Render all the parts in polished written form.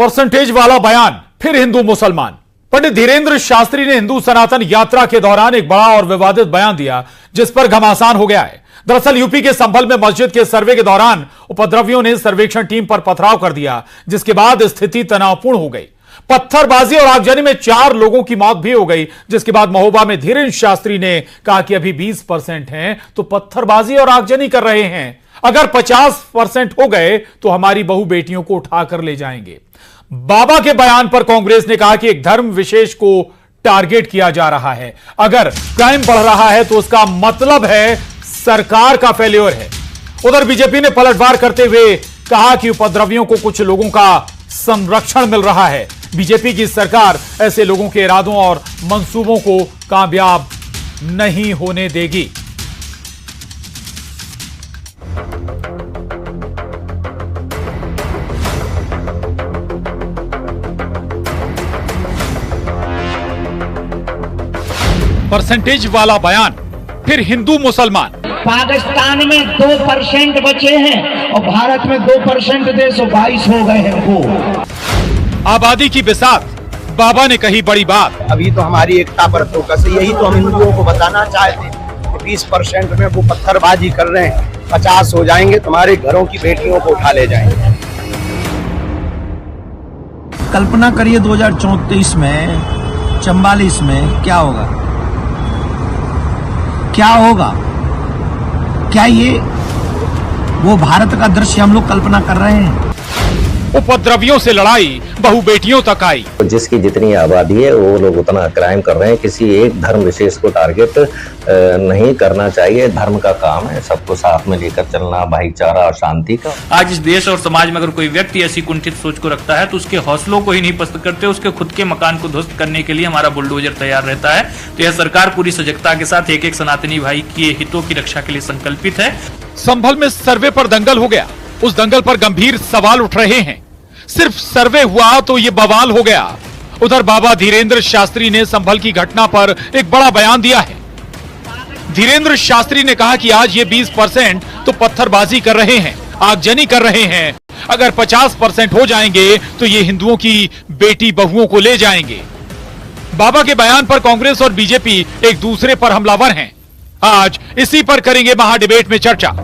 Percentage वाला बयान, फिर हिंदू मुसलमान। पंडित धीरेन्द्र शास्त्री ने हिंदू सनातन यात्रा के दौरान एक बड़ा और विवादित बयान दिया, जिस पर घमासान हो गया है। दरअसल यूपी के संभल में मस्जिद के सर्वे के दौरान उपद्रवियों ने सर्वेक्षण टीम पर पथराव कर दिया, जिसके बाद स्थिति तनावपूर्ण हो गई। पत्थरबाजी और आगजनी में 4 लोगों की मौत भी हो गई, जिसके बाद महोबा में धीरेन्द्र शास्त्री ने कहा कि अभी 20% हैं तो पत्थरबाजी और आगजनी कर रहे हैं, अगर 50% हो गए तो हमारी बहु बेटियों को उठाकर ले जाएंगे। बाबा के बयान पर कांग्रेस ने कहा कि एक धर्म विशेष को टारगेट किया जा रहा है, अगर क्राइम बढ़ रहा है तो उसका मतलब है सरकार का फेल्योर है। उधर बीजेपी ने पलटवार करते हुए कहा कि उपद्रवियों को कुछ लोगों का संरक्षण मिल रहा है। बीजेपी की सरकार ऐसे लोगों के इरादों और मंसूबों को कामयाब नहीं होने देगी। परसेंटेज वाला बयान, फिर हिंदू मुसलमान। पाकिस्तान में 2% बचे हैं और भारत में 2% थे, 122 हो गए हैं वो। आबादी की बिसात, बाबा ने कही बड़ी बात। अभी तो हमारी एकता पर फोकस है, यही तो हम हिंदुओं को बताना चाहते हैं। 20% में वो पत्थरबाजी कर रहे हैं, 50 हो जाएंगे तुम्हारे घरों की बेटियों को उठा ले जाएंगे। कल्पना करिए 2034 में 44 में क्या होगा, क्या होगा? क्या ये वो भारत का दृश्य हम लोग कल्पना कर रहे हैं? उपद्रवियों से लड़ाई बहु बेटियों तक आई। जिसकी जितनी आबादी है वो लोग उतना क्राइम कर रहे हैं। किसी एक धर्म विशेष को टारगेट नहीं करना चाहिए। धर्म का काम है सबको साथ में लेकर चलना, भाईचारा और शांति का। आज इस देश और समाज में अगर कोई व्यक्ति ऐसी कुंठित सोच को रखता है तो उसके हौसलों को ही नहीं पस्त करते, उसके खुद के मकान को ध्वस्त करने के लिए हमारा बुलडोजर तैयार रहता है। तो यह सरकार पूरी सजगता के साथ एक एक सनातनी भाई के हितों की रक्षा के लिए संकल्पित है। संभल में सर्वे पर दंगल हो गया, उस दंगल पर गंभीर सवाल उठ रहे हैं। सिर्फ सर्वे हुआ तो ये बवाल हो गया। उधर बाबा धीरेन्द्र शास्त्री ने संभल की घटना पर एक बड़ा बयान दिया है। धीरेन्द्र शास्त्री ने कहा कि आज ये 20% तो पत्थरबाजी कर रहे हैं, आगजनी कर रहे हैं, अगर 50% हो जाएंगे तो ये हिंदुओं की बेटी बहुओं को ले जाएंगे। बाबा के बयान पर कांग्रेस और बीजेपी एक दूसरे पर हमलावर हैं। आज इसी पर करेंगे महाडिबेट में चर्चा।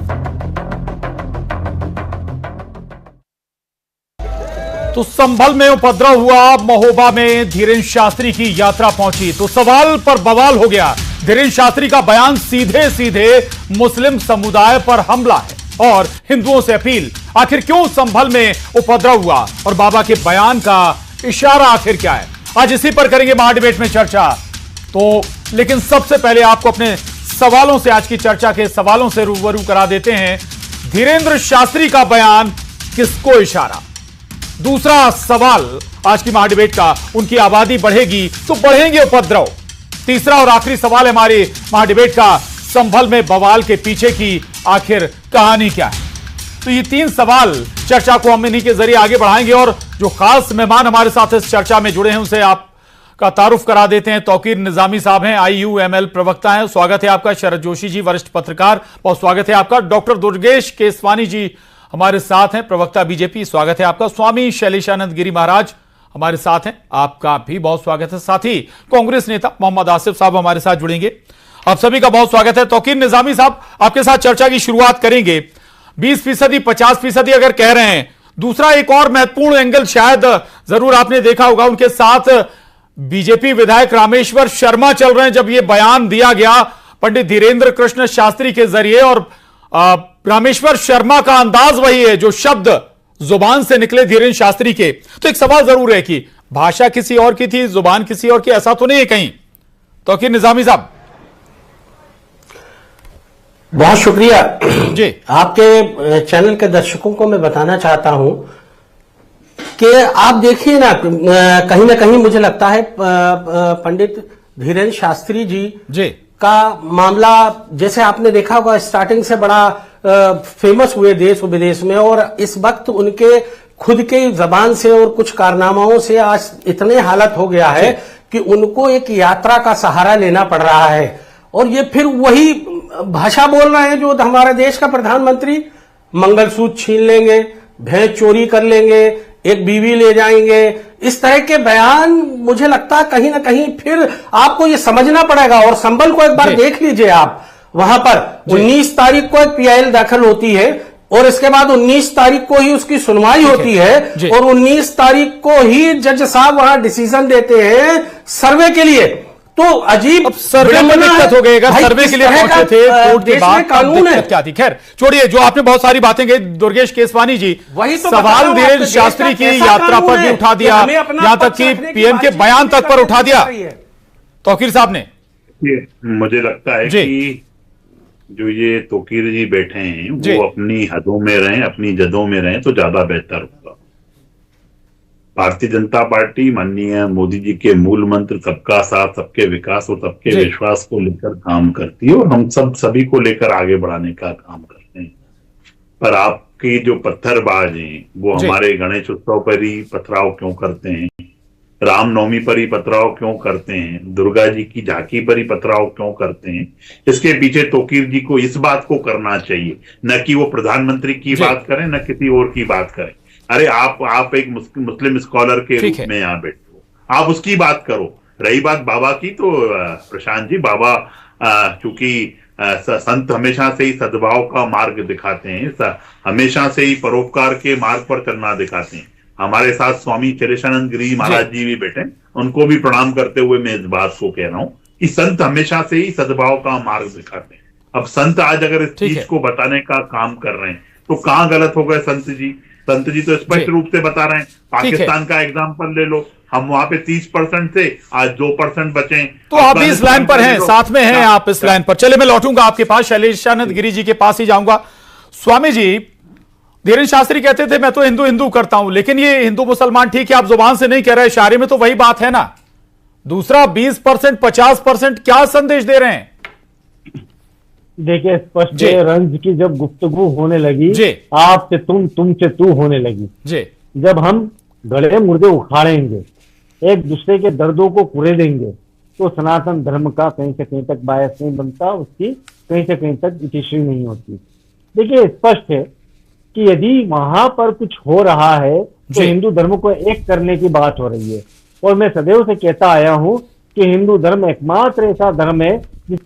तो संभल में उपद्रव हुआ, महोबा में धीरेन्द्र शास्त्री की यात्रा पहुंची तो सवाल पर बवाल हो गया। धीरेन्द्र शास्त्री का बयान सीधे सीधे मुस्लिम समुदाय पर हमला है और हिंदुओं से अपील। आखिर क्यों संभल में उपद्रव हुआ और बाबा के बयान का इशारा आखिर क्या है, आज इसी पर करेंगे महाडिबेट में चर्चा। तो लेकिन सबसे पहले आपको अपने सवालों से, आज की चर्चा के सवालों से रूबरू करा देते हैं। धीरेन्द्र शास्त्री का बयान किसको इशारा? दूसरा सवाल आज की महाडिबेट का, उनकी आबादी बढ़ेगी तो बढ़ेंगे उपद्रव। तीसरा और आखिरी सवाल हमारी महाडिबेट का, संभल में बवाल के पीछे की आखिर कहानी क्या है? तो ये 3 सवाल चर्चा को हम इन्हीं के जरिए आगे बढ़ाएंगे और जो खास मेहमान हमारे साथ इस चर्चा में जुड़े हैं उनसे आपका तारुफ करा देते हैं। तौकीर निजामी साहब हैं, IUML प्रवक्ता हैं, स्वागत है आपका। शरद जोशी जी, वरिष्ठ पत्रकार, बहुत स्वागत है आपका। डॉक्टर दुर्गेश केसवानी जी हमारे साथ हैं, प्रवक्ता बीजेपी, स्वागत है आपका। स्वामी शैलेशानंद गिरी महाराज हमारे साथ हैं, आपका भी बहुत स्वागत है। साथ ही कांग्रेस नेता मोहम्मद आसिफ साहब हमारे साथ जुड़ेंगे, आप सभी का बहुत स्वागत है। तौकीर निजामी साहब, आपके साथ चर्चा की शुरुआत करेंगे। 20%, 50% अगर कह रहे हैं, दूसरा एक और महत्वपूर्ण एंगल शायद जरूर आपने देखा होगा, उनके साथ बीजेपी विधायक रामेश्वर शर्मा चल रहे हैं। जब यह बयान दिया गया पंडित धीरेन्द्र कृष्ण शास्त्री के जरिए, और रामेश्वर शर्मा का अंदाज वही है, जो शब्द जुबान से निकले धीरेन्द्र शास्त्री के, तो एक सवाल जरूर है कि भाषा किसी और की थी, जुबान किसी और की, ऐसा तो नहीं है कहीं? तो कि निजामी साहब, बहुत शुक्रिया जी। आपके चैनल के दर्शकों को मैं बताना चाहता हूं कि आप देखिए ना कहीं मुझे लगता है पंडित धीरेन्द्र शास्त्री जी का मामला, जैसे आपने देखा होगा, स्टार्टिंग से बड़ा फेमस हुए देश विदेश में, और इस वक्त उनके खुद के जबान से और कुछ कारनामाओं से आज इतने हालत हो गया है कि उनको एक यात्रा का सहारा लेना पड़ रहा है। और ये फिर वही भाषा बोल रहे हैं जो हमारे देश का प्रधानमंत्री, मंगलसूत्र छीन लेंगे, भैंस चोरी कर लेंगे, एक बीवी ले जाएंगे, इस तरह के बयान मुझे लगता है कहीं ना कहीं फिर आपको ये समझना पड़ेगा। और संभल को एक बार देख लीजिए आप, वहां पर 19 तारीख को एक PIL दाखिल होती है और इसके बाद 19 तारीख को ही उसकी सुनवाई होती है और 19 तारीख को ही जज साहब वहां डिसीजन देते हैं सर्वे के लिए। तो अजीब सर्वे में दिक्कत हो गई, अगर सर्वे के लिए पहुंचे थे कोर्ट के बाद कानून है क्या थी। खैर छोड़िए, जो आपने बहुत सारी बातें कही दुर्गेश केसवानी जी, वही तो सवाल धीरेन्द्र शास्त्री की यात्रा पर भी उठा दिया, यहां तक कि PM के बयान तक पर उठा दिया तौकीर साहब ने। मुझे लगता है कि जो ये तौकीर जी बैठे हैं वो अपनी हदों में रहें, अपनी जदों में रहें तो ज्यादा बेहतर होगा। भारतीय जनता पार्टी माननीय मोदी जी के मूल मंत्र सबका साथ, सबके विकास और सबके विश्वास को लेकर काम करती है और हम सभी को लेकर आगे बढ़ाने का काम करते हैं। पर आपकी जो पत्थरबाज हैं वो हमारे गणेश उत्सव पर ही पथराव क्यों करते हैं, रामनवमी पर ही पथराव क्यों करते हैं, दुर्गा जी की झांकी पर ही पथराव क्यों करते हैं। इसके पीछे तौकीर जी को इस बात को करना चाहिए, न कि वो प्रधानमंत्री की बात करें न किसी और की बात करें। अरे आप एक मुस्लिम स्कॉलर के रूप में यहाँ बैठे हो, आप उसकी बात करो। रही बात बाबा की, तो प्रशांत जी, बाबा चूंकि संत हमेशा से ही सद्भाव का मार्ग दिखाते हैं, हमेशा से ही परोपकार के मार्ग पर चलना दिखाते हैं। हमारे साथ स्वामी चरेशानंद गिरी महाराज जी भी बैठे, उनको भी प्रणाम करते हुए मैं इस बात को कह रहा हूँ कि संत हमेशा से ही सद्भाव का मार्ग दिखाते हैं। अब संत आज अगर इस चीज को बताने का काम कर रहे हैं तो कहाँ गलत हो गए संत जी? संत जी तो स्पष्ट रूप से बता रहे हैं। पाकिस्तान का एग्जाम्पल ले लो, हम वहां पे 30% से आज 2% बचे। तो आप भी इस लाइन पर हैं, साथ में हैं आप इस लाइन पर। चले मैं लौटूंगा आपके पास, शैलेशानंद गिरी जी के पास ही जाऊंगा। स्वामी जी, धीरेन्द्र शास्त्री कहते थे मैं तो हिंदू हिंदू करता हूं, लेकिन ये हिंदू मुसलमान ठीक है, आप जुबान से नहीं कह रहे, इशारे में तो वही बात है ना। दूसरा 20%, 50% क्या संदेश दे रहे हैं? देखिए, स्पष्ट रंज की जब गुफ्तगू होने लगी, आपसे तुम, तुमसे तू होने लगी, जब हम गले मुर्दे उखाड़ेंगे, एक दूसरे के दर्दों को कुरेदेंगे, तो सनातन धर्म का कहीं से कहीं तक बायस नहीं बनता, उसकी कहीं से कहीं तक इतिश्री नहीं होती। देखिए, स्पष्ट है कि यदि वहां पर कुछ हो रहा है तो हिंदू धर्म को एक करने की बात हो रही है। और मैं सदैव से कहता आया हूं कि हिंदू धर्म एकमात्र ऐसा धर्म है जिस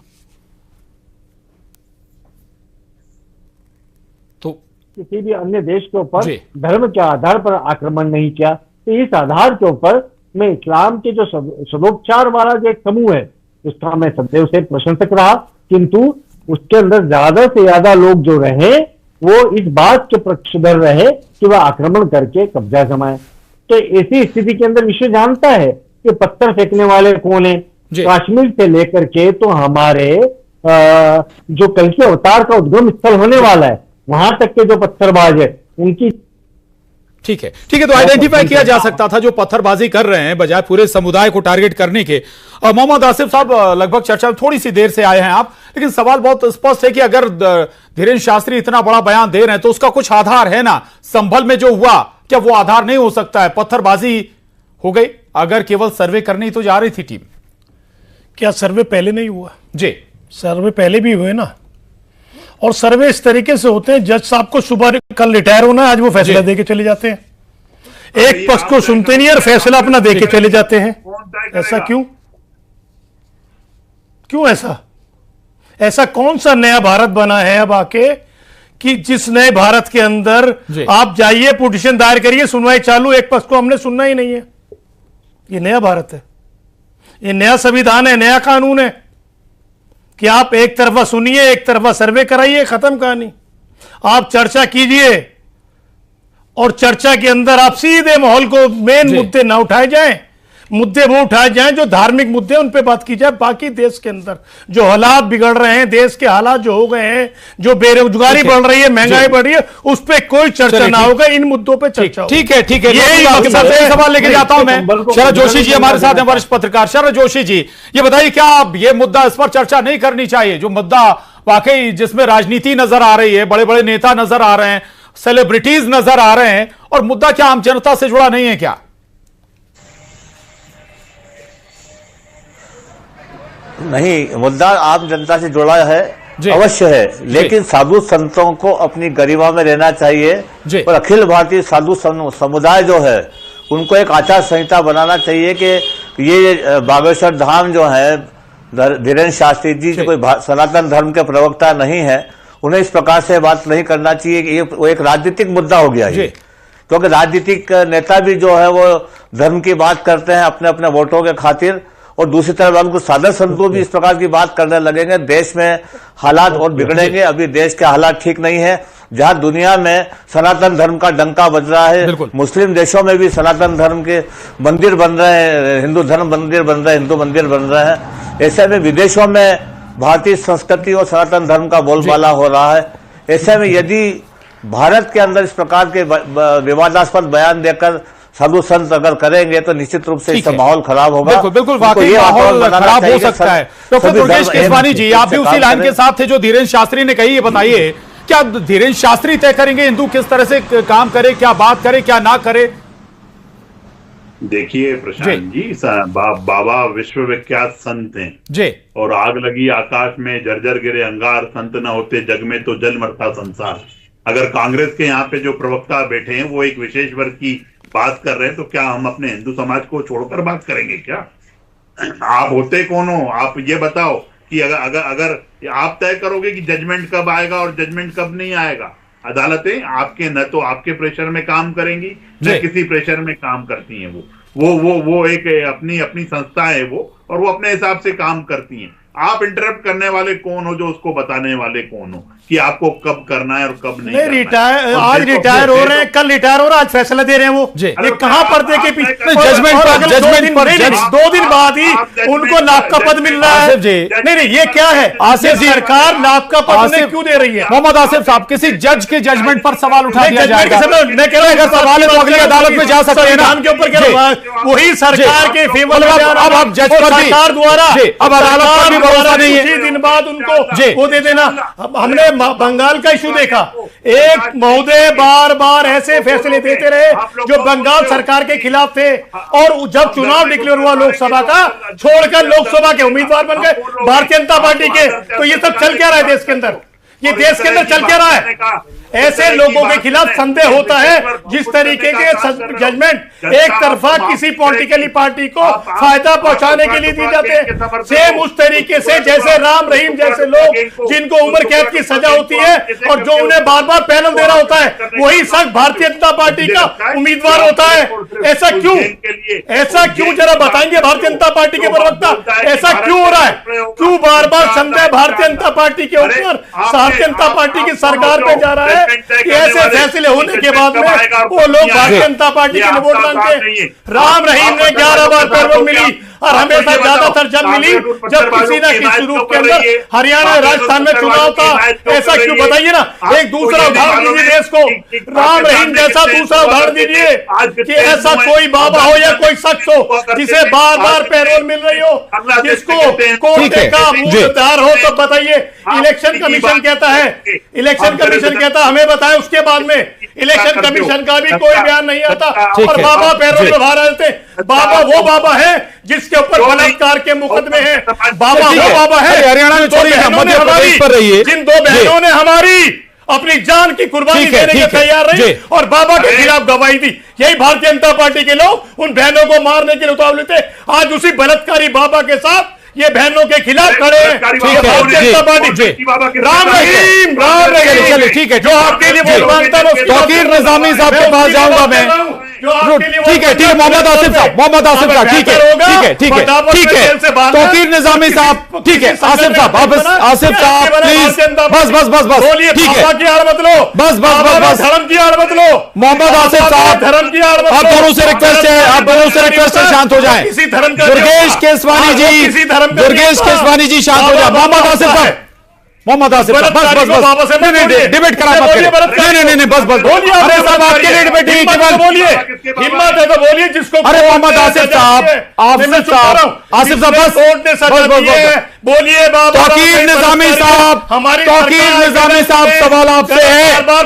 तो किसी भी अन्य देश के ऊपर धर्म के आधार पर आक्रमण नहीं किया। तो इस आधार के ऊपर मैं इस्लाम के जो सदोपचार वाला जो एक समूह है उसका मैं सदैव से प्रशंसक रहा, किंतु उसके अंदर ज्यादा से ज्यादा लोग जो रहे वो इस बात के पक्षधर रहे कि वह आक्रमण करके कब्जा जमाए। तो ऐसी स्थिति के अंदर विश्व जानता है कि पत्थर फेंकने वाले कौन है। कश्मीर से लेकर के तो हमारे जो कल के अवतार का उद्गम स्थल होने वाला है वहां तक के जो पत्थरबाज है उनकी ठीक है, तो आइडेंटिफाई किया जा सकता था जो पत्थरबाजी कर रहे हैं बजाय पूरे समुदाय को टारगेट करने के। मोहम्मद आसिफ साहब, लगभग चर्चा में थोड़ी सी देर से आए हैं आप, लेकिन सवाल बहुत स्पष्ट है कि अगर धीरेन्द्र शास्त्री इतना बड़ा बयान दे रहे हैं तो उसका कुछ आधार है ना। संभल में जो हुआ, क्या वो आधार नहीं हो सकता है? पत्थरबाजी हो गई, अगर केवल सर्वे करने ही तो जा रही थी टीम। क्या सर्वे पहले नहीं हुआ? जी, सर्वे पहले भी हुए ना, और सर्वे इस तरीके से होते हैं, जज साहब को सुबह कल रिटायर होना है, आज वो फैसला देके चले जाते हैं, एक पक्ष को सुनते नहीं और फैसला अपना देके चले जाते हैं। ऐसा क्यों? ऐसा कौन सा नया भारत बना है अब आके कि जिस नए भारत के अंदर आप जाइए, पिटीशन दायर करिए, सुनवाई चालू, एक पक्ष को हमने सुनना ही नहीं है। ये नया भारत है, ये नया संविधान है, नया कानून है कि आप एक तरफा सुनिए, एक तरफा सर्वे कराइए, खत्म कहानी। आप चर्चा कीजिए और चर्चा के अंदर आप सीधे माहौल को, मेन मुद्दे ना उठाए जाएं, मुद्दे वो उठाए जाएं जो धार्मिक मुद्दे, उन पे बात की जाए। बाकी देश के अंदर जो हालात बिगड़ रहे हैं, देश के हालात जो हो गए हैं, जो बेरोजगारी बढ़ रही है, महंगाई बढ़ रही है, उस पे कोई चर्चा ना होगा, इन मुद्दों पे चर्चा। ठीक है, यही सवाल लेके जाता हूं मैं। शरद जोशी जी हमारे साथ हैं, वरिष्ठ पत्रकार। शरद जोशी जी, ये बताइए, क्या ये मुद्दा, इस पर चर्चा नहीं करनी चाहिए? जो मुद्दा वाकई जिसमें राजनीति नजर आ रही है, बड़े बड़े नेता नजर आ रहे हैं, सेलिब्रिटीज नजर आ रहे हैं, और मुद्दा क्या आम जनता से जुड़ा नहीं है क्या? नहीं, मुद्दा आम जनता से जुड़ा है अवश्य है, लेकिन साधु संतों को अपनी गरिमा में रहना चाहिए और अखिल भारतीय साधु समुदाय जो है उनको एक आचार संहिता बनाना चाहिए कि ये बागेश्वर धाम जो है धीरेन्द्र शास्त्री जी कोई सनातन धर्म के प्रवक्ता नहीं है, उन्हें इस प्रकार से बात नहीं करना चाहिए कि ये एक राजनीतिक मुद्दा हो गया है, क्योंकि राजनीतिक नेता भी जो है वो धर्म की बात करते हैं अपने अपने वोटों के खातिर, और दूसरी तरफ अगर कुछ साधु संतों भी इस प्रकार की बात करने लगेंगे, देश में हालात और बिगड़ेंगे। अभी देश के हालात ठीक नहीं है, जहां दुनिया में सनातन धर्म का डंका बज रहा है, मुस्लिम देशों में भी सनातन धर्म के मंदिर बन रहे हैं, हिंदू धर्म मंदिर बन रहे हैं, हिंदू मंदिर बन रहे हैं। ऐसे में विदेशों में भारतीय संस्कृति और सनातन धर्म का बोलबाला हो रहा है। ऐसे में यदि भारत के अंदर इस प्रकार के विवादास्पद बयान देकर साधु संत अगर करेंगे तो निश्चित रूप से इससे माहौल खराब होगा। बिल्कुल बिल्कुल, वाकई माहौल खराब हो सकता है। डॉक्टर दुर्गेश केसवानी जी, आप भी उसी लाइन के साथ थे जो धीरेन्द्र शास्त्री ने कही, ये बताइए क्या धीरेन्द्र शास्त्री तय करेंगे हिंदू किस तरह से काम करे, क्या बात करे, क्या ना करे? देखिए प्रशांत जी, बाबा विश्वविख्यात संत हैं जी, और आग लगी आकाश में, जर्जर गिरे अंगार, संत न होते जग में तो जल मरता संसार। अगर कांग्रेस के यहाँ पे जो प्रवक्ता बैठे हैं वो एक विशेष वर्ग की बात कर रहे हैं, तो क्या हम अपने हिंदू समाज को छोड़कर बात करेंगे क्या? आप होते कौन हो? आप ये बताओ कि अगर आप तय करोगे कि जजमेंट कब आएगा और जजमेंट कब नहीं आएगा। अदालतें आपके न तो आपके प्रेशर में काम करेंगी न किसी प्रेशर में काम करती हैं। वो एक अपनी संस्था है वो, और वो अपने हिसाब से काम करती हैं। आप इंटरप्ट करने वाले कौन हो, जो उसको बताने वाले कौन हो कि आपको कब करना है और कब नहीं करना है? आज रिटायर हो रहे हैं, कल रिटायर हो रहा है, आज फैसला दे रहे हैं वो। ये कहां पर्दे के पीछे जजमेंट पर 2 दिन बाद ही उनको लाभ का पद मिल रहा है। नहीं, ये क्या है? आसिफ जी, सरकार लाभ का पद क्यों दे रही है? मोहम्मद आसिफ साहब, किसी जज के जजमेंट पर सवाल उठा दिया जाएगा। मैं कह रहा हूं अगर सवाल है तो अगली अदालत में जा सकते हैं ना, के ऊपर वही सरकार के फेवर। अब आप जज पर सरकार द्वारा अब अदालत भरोसा नहीं है, 6 दिन बाद उनको वो दे देना। हमने बंगाल का इशू देखा, एक महोदय बार बार ऐसे फैसले देते रहे जो बंगाल सरकार के खिलाफ थे, और जब चुनाव डिक्लेयर हुआ लोकसभा का, छोड़कर लोकसभा के उम्मीदवार बन गए भारतीय जनता पार्टी के। तो ये सब चल क्या रहा है देश के अंदर? ये देश के अंदर चल क्या रहा है? ऐसे लोगों के खिलाफ संदेह होता है। जिस तरीके के जजमेंट एक तरफा किसी पॉलिटिकली पार्टी को फायदा पहुंचाने के लिए दिए जाते हैं, सेम उस तरीके से जैसे राम रहीम जैसे लोग जिनको उम्र कैद की सजा होती है और जो उन्हें बार बार पैनल देना होता है, वही शख्स भारतीय जनता पार्टी का उम्मीदवार होता है। ऐसा क्यों? ऐसा क्यों? जरा बताएंगे भारतीय जनता पार्टी के प्रवक्ता, ऐसा क्यों हो रहा है? क्यों बार बार संदेह भारतीय जनता पार्टी के ऊपर भारतीय जनता पार्टी की सरकार पे जा रहा है कि ऐसे फैसले होने के बाद में वो लोग भारतीय जनता पार्टी के वोट मांगते हैं? राम रहीम ने 11 बार पैरोल मिली और हमेशा ज्यादातर जब मिली जब किसी न किसी रूप के अंदर हरियाणा राजस्थान में चुनाव था। ऐसा क्यों? बताइए ना, एक दूसरा उदाहरण दीजिए देश को, राम रहीम जैसा दूसरा उदाहरण दीजिए कि ऐसा कोई बाबा हो या कोई शख्स हो जिसे बार बार पैरोल मिल रही हो, जिसको कोर्ट का मुद्दार हो। तो बताइए, इलेक्शन कमीशन कहता है, इलेक्शन कमीशन कहता हमें बताए, उसके बाद में इलेक्शन कमीशन का भी कोई बयान नहीं आता और बाबा पैरोल में बाहर आते। बाबा वो बाबा है जिसके ऊपर बलात्कार के मुकदमे हैं, बाबा वो बाबा है हरियाणा में मध्य प्रदेश पर रही है, जिन 2 बहनों ने हमारी अपनी जान की कुर्बानी देने के तैयार रही और बाबा के खिलाफ गवाही दी। यही भारतीय जनता पार्टी के लोग उन बहनों को मारने के लिए उतावले थे। आज उसी बलात्कारी बाबा के साथ ये बहनों के खिलाफ खड़े हैं भारतीय जनता पार्टी। राम रहीम, राम रहीम। चलिए ठीक है, जो आपके लिए वोट मांगता है तौकीर निजामी साहब के पास जाऊंगा मैं। ठीक है मोहम्मद आसिफ साहब, मोहम्मद आसिफ साहब, ठीक है तौकीर निजामी साहब, ठीक है आसिफ साहब, आसिफ साहब प्लीज, बस ठीक है, की आड़ मत लो, बस धर्म की आड़ मत लो। मोहम्मद आसिफ साहब, धर्म की आड़ मत लो। आप दोनों से रिक्वेस्ट है, आप दोनों से रिक्वेस्ट है, शांत हो जाएं। किसी धर्म का दुर्गेश केसवानी जी, दुर्गेश केसवानी जी शांत हो जाए। मोहम्मद आसिफ साहब, मोहम्मद आसिफ साहब, बस डिबेट करा मत करें। नहीं बस अरे साहब आपके लिए डिबेट नहीं, केवल बोलिए, हिम्मत है तो बोलिए जिसको। अरे मोहम्मद आसिफ साहब, आसिफ साहब बस बोलिए। तौकीर निजामी साहब, तौकीर निजामी साहब, सवाल आपसे है, बस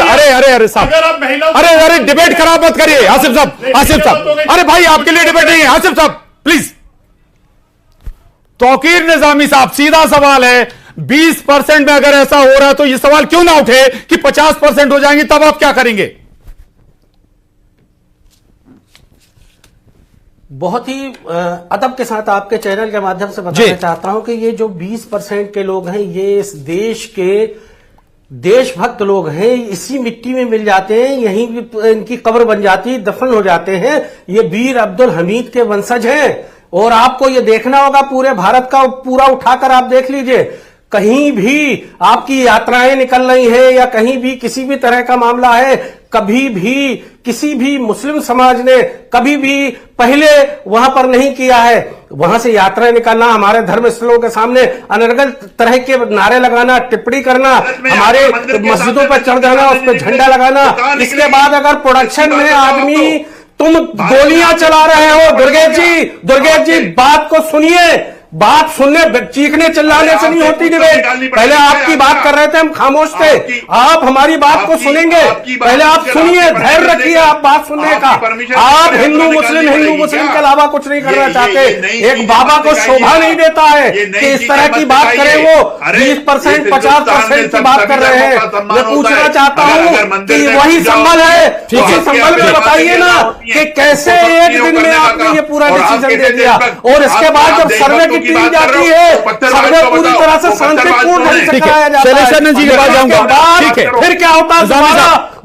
अरे साहब, अरे डिबेट खराब मत करिए आसिफ साहब, अरे भाई आपके लिए डिबेट नहीं है आसिफ साहब प्लीज। तौकीर निजामी साहब, सीधा सवाल है, 20% में अगर ऐसा हो रहा है तो यह सवाल क्यों ना उठे कि 50% हो जाएंगे, तब आप क्या करेंगे? बहुत ही अदब के साथ आपके चैनल के माध्यम से बताना चाहता हूं कि ये जो 20% के लोग हैं, ये इस देश के देशभक्त लोग हैं, इसी मिट्टी में मिल जाते हैं, यहीं इनकी कब्र बन जाती है, दफन हो जाते हैं। ये वीर अब्दुल हमीद के वंशज हैं। और आपको ये देखना होगा, पूरे भारत का पूरा उठाकर आप देख लीजिए, कहीं भी आपकी यात्राएं निकल रही हैं या कहीं भी किसी भी तरह का मामला है, कभी भी किसी भी मुस्लिम समाज ने कभी भी पहले वहां पर नहीं किया है। वहां से यात्राएं निकालना, हमारे धर्म स्थलों के सामने अनर्गल तरह के नारे लगाना, टिप्पणी करना, हमारे मस्जिदों पर चढ़ जाना, उस पर झंडा लगाना। इसके बाद अगर प्रोडक्शन में आदमी तुम गोलियां चला रहे हो, दुर्गेश जी बात को सुनिए। बात सुनने चीखने चिल्लाने से नहीं होती डिबेट। पहले आपकी बात कर रहे थे, हम खामोश थे, आप हमारी बात को सुनेंगे। पहले आप सुनिए, धैर्य रखिए आप बात सुनने का। आप हिंदू मुस्लिम के अलावा कुछ नहीं करना चाहते। एक बाबा को शोभा नहीं देता है कि इस तरह की बात करें। वो 20% 50% की बात कर रहे हैं। मैं पूछना चाहता हूं कि वही संभल है, उसी संभल में बताइए ना कि कैसे एक दिन में आपने ये पूरा डिसीजन दे दिया और इसके बाद जब सर्वे की टीम जाती है, सर्वे पूरी तरह से शांतिपूर्ण ढंग से कराया जाता है। शैलेश जी के पास जाऊंगा, ठीक है। फिर क्या होता है,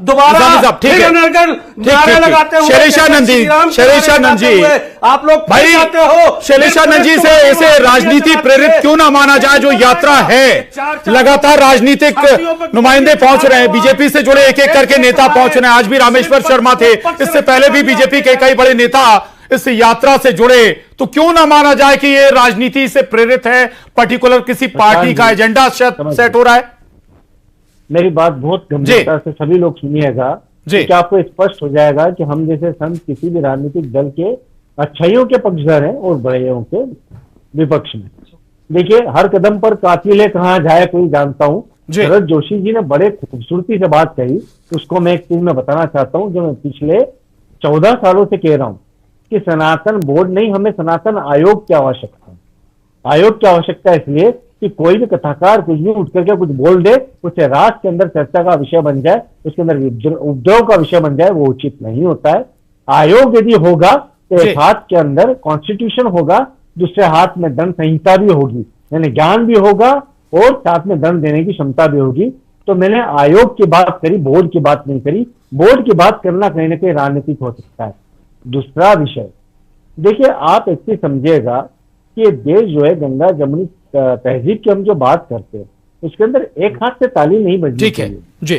दोबारा ठीक है, लगाते हुए शैलेशानंद जी आप लोग भाई आते हो। शैलेशानंद जी से ऐसे राजनीति प्रेरित क्यों ना माना जाए? जो यात्रा है, लगातार राजनीतिक नुमाइंदे पहुंच रहे हैं, बीजेपी से जुड़े एक एक करके नेता पहुंच रहे हैं। आज भी रामेश्वर शर्मा थे, इससे पहले भी बीजेपी के कई बड़े नेता इस यात्रा से जुड़े। तो क्यों ना माना जाए कि ये राजनीति से प्रेरित है, पर्टिकुलर किसी पार्टी का एजेंडा सेट हो रहा है? मेरी बात बहुत गंभीरता से सभी लोग सुनिएगा, कि आपको स्पष्ट हो जाएगा कि हम जैसे संत किसी भी राजनीतिक दल के अच्छाइयों के पक्षधर हैं और बुराइयों के विपक्ष में। देखिए, हर कदम पर कातिल कहाँ जाए कोई जानता हूँ। शरद जोशी जी ने बड़े खूबसूरती से बात कही, उसको मैं एक चीज में बताना चाहता हूँ जो मैं पिछले 14 सालों से कह रहा हूँ कि सनातन बोर्ड नहीं, हमें सनातन आयोग की आवश्यकता है। आयोग की आवश्यकता इसलिए कि कोई भी कथाकार कुछ भी उठ करके कुछ बोल दे, उससे राष्ट्र के अंदर चर्चा का विषय बन जाए, उसके अंदर उपद्रव का विषय बन जाए, वो उचित नहीं होता है। आयोग यदि होगा तो एक हाथ के अंदर कॉन्स्टिट्यूशन होगा, दूसरे हाथ में दंड संहिता भी होगी, यानी ज्ञान भी होगा और साथ में दंड देने की क्षमता भी होगी। तो मैंने आयोग की बात करी, बोर्ड की बात नहीं करी। बोर्ड की बात करना कहीं ना कहीं राजनीतिक हो सकता है। दूसरा विषय, देखिए आप एक चीज समझिएगा कि देश जो है गंगा जमुनी तहजीब की हम जो बात करते हैं, उसके अंदर एक हाथ से ताली नहीं बजनी चाहिए। जी,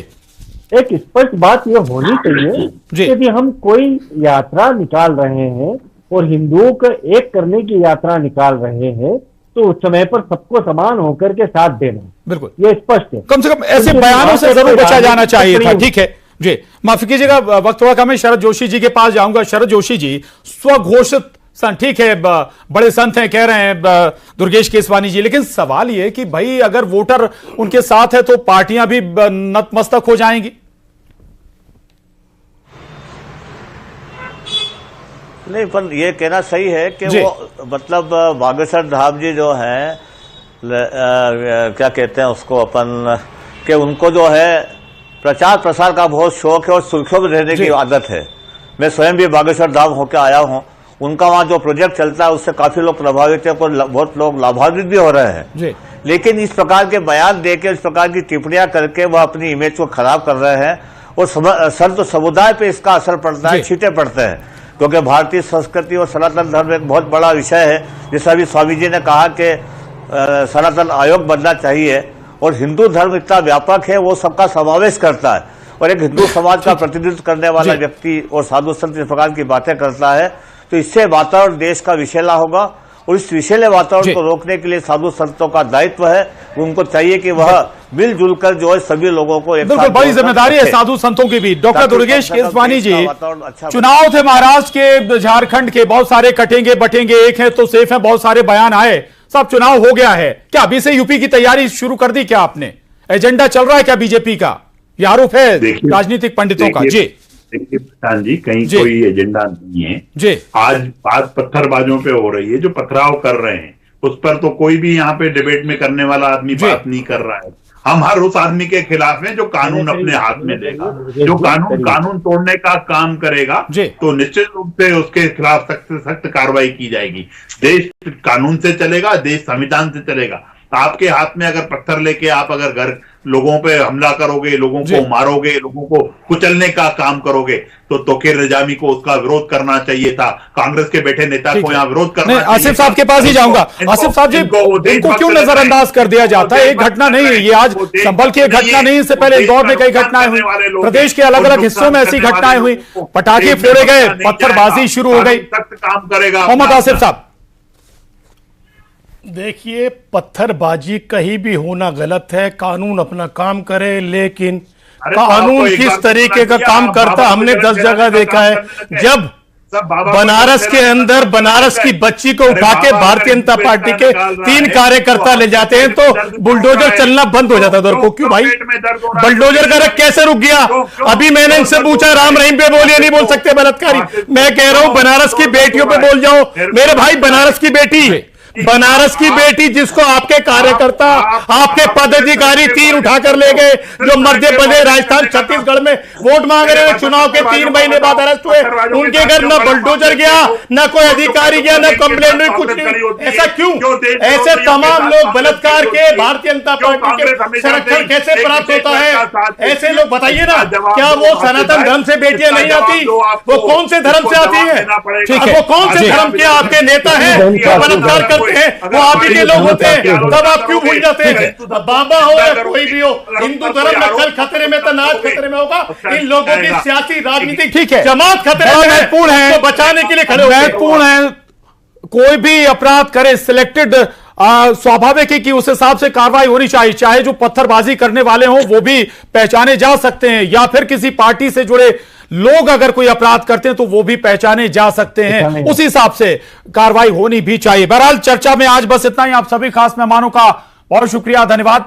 एक स्पष्ट बात यह होनी चाहिए यदि हम कोई यात्रा निकाल रहे हैं और हिंदुओं को एक करने की यात्रा निकाल रहे हैं, तो उस समय पर सबको समान होकर के साथ देना, बिल्कुल ये स्पष्ट है। कम से कम ऐसे बयानों से जरूर बचा जाना चाहिए था। ठीक है जी, माफी कीजिएगा, वक्त थोड़ा कम है। शरद जोशी जी के पास जाऊंगा। शरद जोशी जी, स्वघोषित संत, ठीक है, बड़े संत हैं, कह रहे हैं दुर्गेश केसवानी जी, लेकिन सवाल ये कि भाई अगर वोटर उनके साथ है तो पार्टियां भी नतमस्तक हो जाएंगी। नहीं, पर ये कहना सही है कि वो मतलब बागेश्वर धाम जी जो हैं, क्या कहते हैं उसको अपन, कि उनको जो है प्रचार प्रसार का बहुत शौक है और सुर्खियों में रहने की आदत है। मैं स्वयं भी बागेश्वर धाम होकर आया हूं। उनका वहां जो प्रोजेक्ट चलता है उससे काफी लोग प्रभावित है, बहुत लोग लाभान्वित भी हो रहे हैं। लेकिन इस प्रकार के बयान देके, इस प्रकार की टिप्पणियां करके वह अपनी इमेज को खराब कर रहे हैं और संत समुदाय पे इसका असर पड़ता है, छींटे पड़ते हैं। क्योंकि भारतीय संस्कृति और सनातन धर्म एक बहुत बड़ा विषय है। जैसा अभी स्वामी जी ने कहा कि सनातन आयोग बनना चाहिए, और हिंदू धर्म इतना व्यापक है, वो सबका समावेश करता है। और एक हिंदू समाज का प्रतिनिधित्व करने वाला व्यक्ति और साधु संत इस प्रकार की बातें करता है, तो इससे वातावरण देश का विषैला होगा। और इस विषैले वातावरण को रोकने के लिए साधु संतों का दायित्व है। उनको चाहिए कि वह मिलजुल कर जो है सभी लोगों को एक बिल्कुल बड़ी जिम्मेदारी है साधु संतों की भी। डॉक्टर दुर्गेश केसवानी जी, चुनाव थे महाराष्ट्र के, झारखंड के, बहुत सारे कटेंगे बटेंगे, एक है तो सेफ है, बहुत सारे बयान आए, सब चुनाव हो गया है। क्या अभी से यूपी की तैयारी शुरू कर दी? क्या आपने एजेंडा चल रहा है क्या बीजेपी का? यह आरोप है राजनीतिक पंडितों का। जी देखिए प्रधान जी, कहीं कोई एजेंडा नहीं है। आज बात पत्थरबाजों पे हो रही है। जो पथराव कर रहे हैं उस पर तो कोई भी यहाँ पे डिबेट में करने वाला आदमी बात नहीं कर रहा है। हम हर उस आदमी के खिलाफ हैं जो कानून अपने हाथ में लेगा, जो कानून तोड़ने का काम करेगा, तो निश्चित रूप से उसके खिलाफ सख्त से सख्त कार्रवाई की जाएगी। देश कानून से चलेगा, देश संविधान से चलेगा। आपके हाथ में अगर पत्थर लेके आप अगर घर लोगों पे हमला करोगे, लोगों को मारोगे, लोगों को कुचलने का काम करोगे, तो तोकीर निजामी को उसका विरोध करना चाहिए था। कांग्रेस के बैठे नेता को यहाँ विरोध करना चाहिए। आसिफ साहब के पास ही जाऊंगा। आसिफ साहब जी, इनको क्यों नजरअंदाज कर दिया जाता है? एक घटना नहीं है ये, आज संभल की एक घटना नहीं, इससे पहले इंदौर में कई घटनाएं हुई, प्रदेश के अलग अलग हिस्सों में ऐसी घटनाएं हुई, पटाखे फोड़े गए, पत्थरबाजी शुरू हो गई। सख्त काम करेगा मोहम्मद आसिफ साहब, देखिए, पत्थरबाजी कहीं भी होना गलत है, कानून अपना काम करे, लेकिन कानून किस तरीके का काम करता हमने 10 जगह देखा है। जब बनारस के अंदर बनारस की बच्ची को उठा के भारतीय जनता पार्टी के 3 कार्यकर्ता ले जाते हैं तो बुलडोजर चलना बंद हो जाता है। क्यों भाई? बुलडोजर का रख कैसे रुक गया? अभी मैंने इनसे पूछा, राम रहीम पे बोलिए, नहीं बोल सकते बलात्कारी। मैं कह रहा हूं बनारस की बेटियों पे बोल जाओ। मेरे भाई, बनारस की बेटी जिसको आपके कार्यकर्ता, आपके पदाधिकारी 3 उठाकर ले गए, जो मध्य प्रदेश, राजस्थान, छत्तीसगढ़ में वोट मांग रहे हैं, चुनाव के 3 महीने बाद अरेस्ट हुए, उनके घर न बुलडोजर गया, न कोई अधिकारी गया, न कंप्लेंट हुई, कुछ नहीं। ऐसा क्यों? ऐसे तमाम लोग बलात्कार के भारतीय जनता पार्टी के संरक्षण कैसे प्राप्त होता है? ऐसे लोग बताइए ना, क्या वो सनातन धर्म से बेटियां नहीं आती? वो कौन से धर्म से आती है? वो कौन से धर्म के आपके नेता है बलात्कार वो आप ही के लोग होते हैं, तब आप क्यों भूल जाते हैं? बाबा हो या कोई भी हो, हिंदू धर्म में कल खतरे में, तो नाच खतरे में होगा। इन लोगों की सियासी राजनीतिक जमात खतरे में, महत्वपूर्ण है, तो बचाने के लिए खड़े महत्वपूर्ण है। कोई भी अपराध करे, सिलेक्टेड, स्वाभाविक है कि उस हिसाब से कार्रवाई होनी चाहिए। चाहे जो पत्थरबाजी करने वाले हों वो भी पहचाने जा सकते हैं, या फिर किसी पार्टी से जुड़े लोग अगर कोई अपराध करते हैं तो वो भी पहचाने जा सकते हैं। उस हिसाब से कार्रवाई होनी भी चाहिए। बहरहाल चर्चा में आज बस इतना ही। आप सभी खास मेहमानों का बहुत शुक्रिया, धन्यवाद।